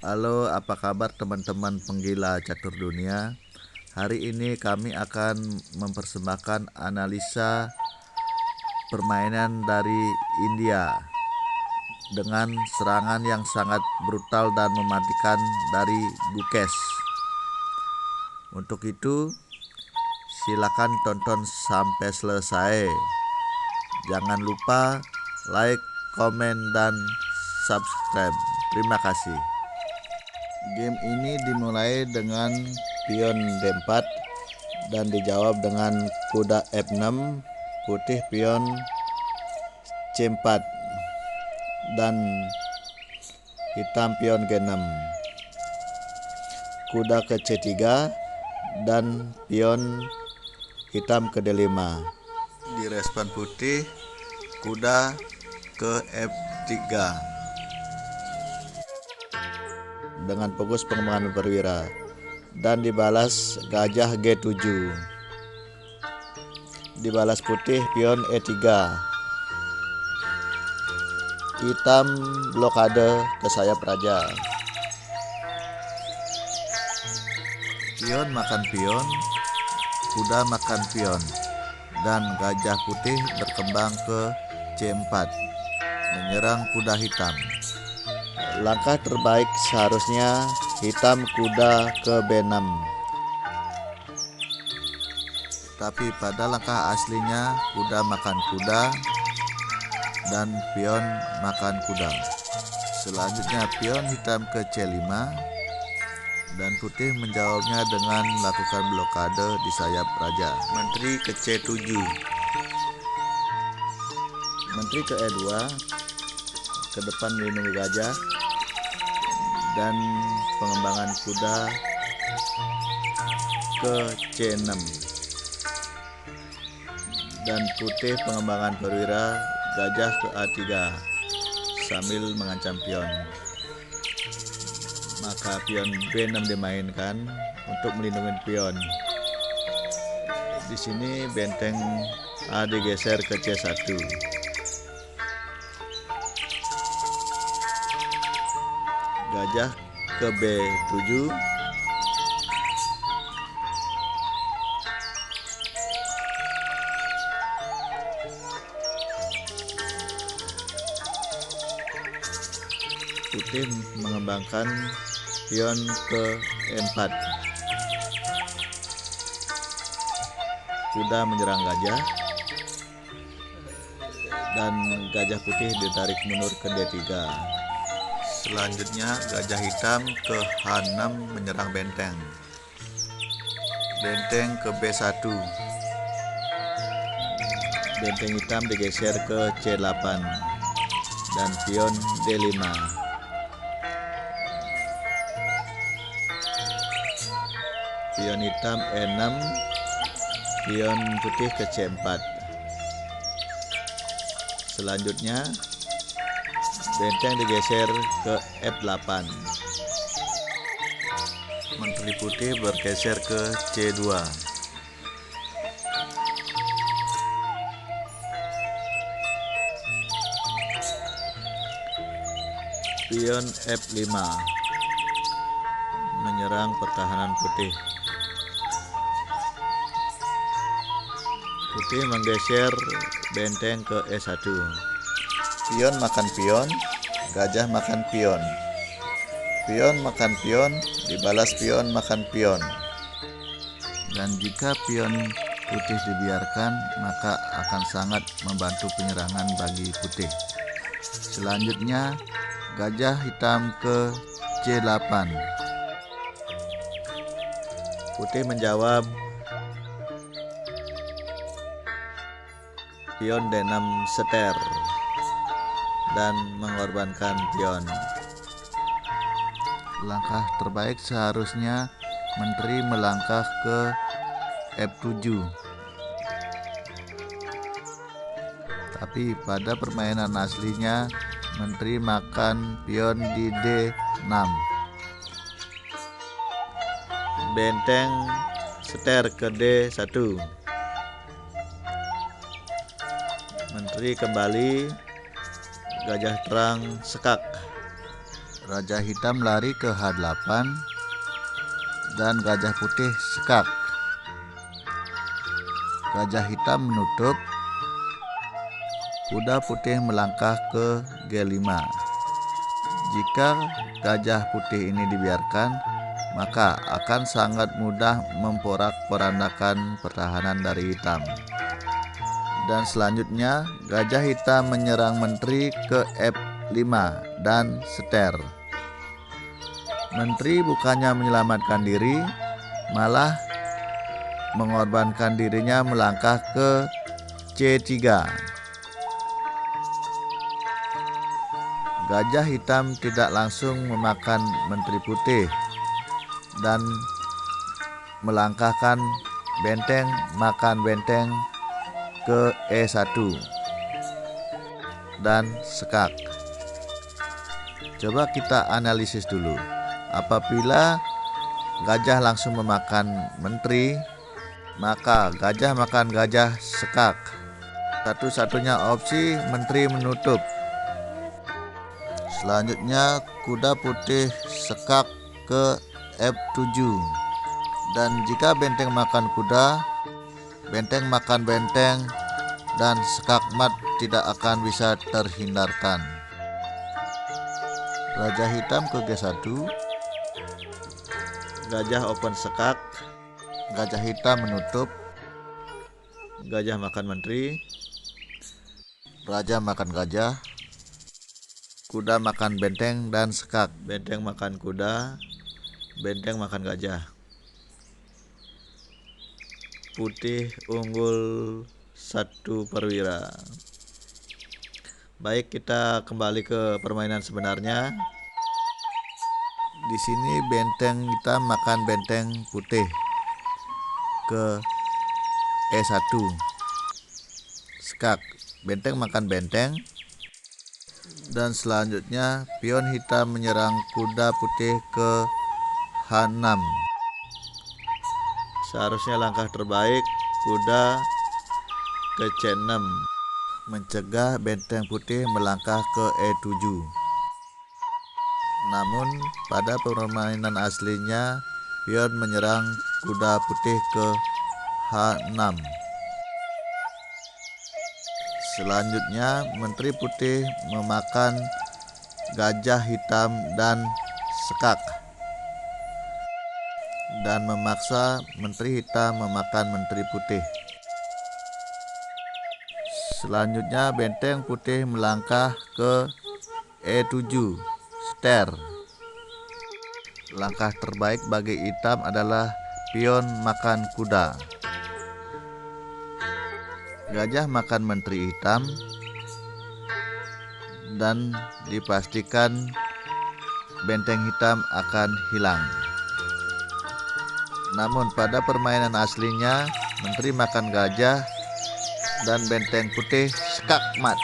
Halo, apa kabar teman-teman penggila catur dunia? Hari ini kami akan mempersembahkan analisa permainan dari India dengan serangan yang sangat brutal dan mematikan dari Gukesh. Untuk itu, silakan tonton sampai selesai. Jangan lupa like, komen, dan subscribe. Terima kasih. Game ini dimulai dengan pion D4 dan dijawab dengan kuda F6, putih pion C4 dan hitam pion G6, kuda ke C3 dan pion hitam ke D5. Direspon putih, kuda ke F3 dengan fokus pengembangan perwira, dan dibalas gajah G7. Dibalas putih pion E3, hitam blokade ke sayap raja. Pion makan pion, kuda makan pion, dan gajah putih berkembang ke C4 menyerang kuda hitam. Langkah terbaik seharusnya hitam kuda ke B6. Tapi pada langkah aslinya kuda makan kuda dan pion makan kuda. Selanjutnya pion hitam ke C5 dan putih menjawabnya dengan melakukan blokade di sayap raja. Menteri ke C7. Menteri ke E2 ke depan melindungi gajah dan pengembangan kuda ke C6 dan putih pengembangan perwira gajah ke A3 sambil mengancam pion. Maka pion B6 dimainkan untuk melindungi pion. Di sini benteng A digeser ke C1. Gajah ke B7, putih mengembangkan pion ke E4. Kuda menyerang gajah dan gajah putih ditarik mundur ke D3. Selanjutnya gajah hitam ke H6 menyerang benteng. Benteng ke B1. Benteng hitam digeser ke C8 dan pion D5. Pion hitam E6, pion putih ke C4. Selanjutnya benteng digeser ke F8. Menteri putih bergeser ke C2. Pion F5 menyerang pertahanan putih. Putih menggeser benteng ke E1. Pion makan pion, gajah makan pion. Pion makan pion, dibalas pion makan pion. Dan jika pion putih dibiarkan, maka akan sangat membantu penyerangan bagi putih. Selanjutnya, gajah hitam ke C8. Putih menjawab pion D6 seter dan mengorbankan pion. Langkah terbaik seharusnya menteri melangkah ke F7. Tapi pada permainan aslinya menteri makan pion di D6. Benteng seter ke D1. Menteri kembali, gajah terang sekak. Raja hitam lari ke H8 dan gajah putih sekak. Gajah hitam menutup, kuda putih melangkah ke G5. Jika gajah putih ini dibiarkan, maka akan sangat mudah memporak-porandakan pertahanan dari hitam. Dan selanjutnya gajah hitam menyerang menteri ke F5 dan seter. Menteri bukannya menyelamatkan diri, malah mengorbankan dirinya melangkah ke C3. Gajah hitam tidak langsung memakan menteri putih dan melangkahkan benteng makan benteng ke E1 dan sekak. Coba kita analisis dulu. Apabila gajah langsung memakan menteri, maka gajah makan gajah sekak. Satu-satunya opsi menteri menutup. Selanjutnya kuda putih sekak ke F7. Dan jika benteng makan kuda, benteng makan benteng, dan sekak mat tidak akan bisa terhindarkan. Raja hitam ke G1. Gajah open sekak. Gajah hitam menutup. Gajah makan menteri. Raja makan gajah. Kuda makan benteng dan sekak. Benteng makan kuda. Benteng makan gajah. Putih unggul 1 perwira. Baik, kita kembali ke permainan sebenarnya. Di sini benteng hitam makan benteng putih ke E1. Sekak, benteng makan benteng. Dan selanjutnya pion hitam menyerang kuda putih ke H6. Seharusnya langkah terbaik kuda ke C6, mencegah benteng putih melangkah ke E7. Namun pada permainan aslinya pion menyerang kuda putih ke H6. Selanjutnya menteri putih memakan gajah hitam dan sekak dan memaksa menteri hitam memakan menteri putih. Selanjutnya benteng putih melangkah ke E7, seter. Langkah terbaik bagi hitam adalah pion makan kuda. Gajah makan menteri hitam dan dipastikan benteng hitam akan hilang. Namun pada permainan aslinya menteri makan gajah dan benteng putih sekak mat.